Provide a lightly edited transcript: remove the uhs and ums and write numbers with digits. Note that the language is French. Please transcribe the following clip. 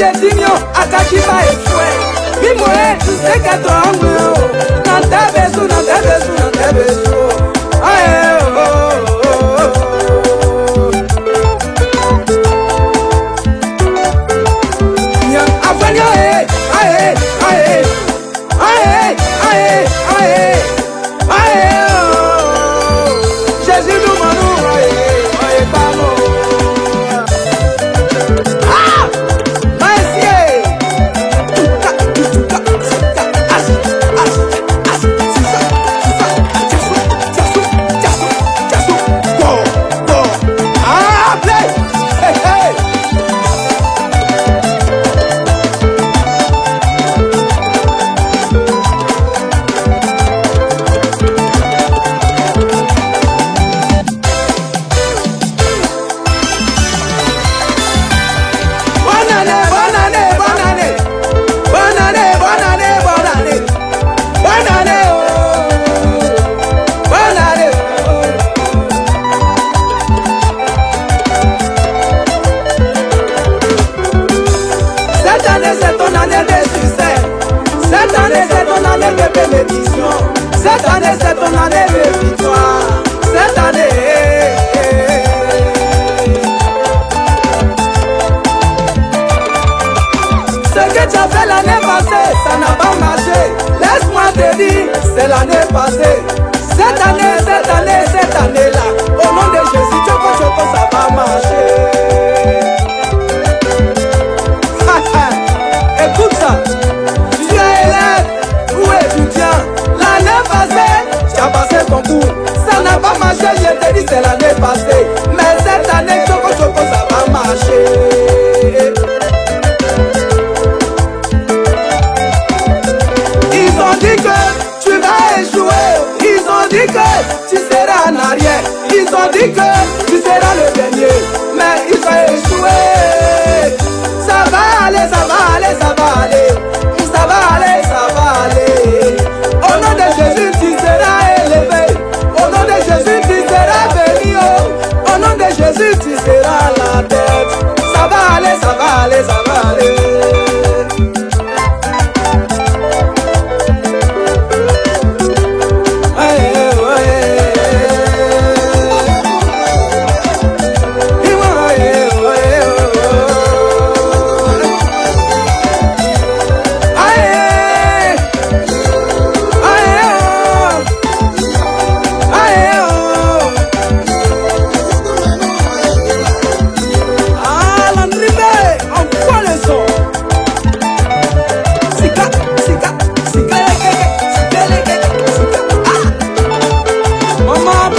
Jedinho, Akachiba et Fouet. Bimoé, tu sais qu'à toi, dans ta besoin, dans ta besoin, dans ta besoin. Aïe, oh, oh, oh, oh. Nya, Afanyo, aïe, aïe, aïe, aïe, aïe, aïe, aïe, oh. Jésus nous m'a aïe, aïe, pardon. Cette année c'est ton année de victoire. Cette année ce que tu as fait l'année passée, ça n'a pas marché. Laisse-moi te dire, c'est l'année passée. Cette année là, au nom de Jésus, Choco, ça va marcher. Écoute ça, tu es élève ou étudiant. L'année passée, tu as passé ton cours. Ça n'a pas marché, je te dis c'est l'année passée. Mais cette année, Choco, ça va marcher. Ils ont dit que tu vas échouer. Ils ont dit que tu seras en arrière. Ils ont dit que tu seras le dernier. Mais ils ont échoué. Ça va aller, ça va aller, ça va aller. Ça va aller, ça va aller. Au nom de Jésus, tu seras élevé. Au nom de Jésus, tu seras béni. Au nom de Jésus, tu seras la tête. Ça va aller, ça va aller, ça va aller. Maman,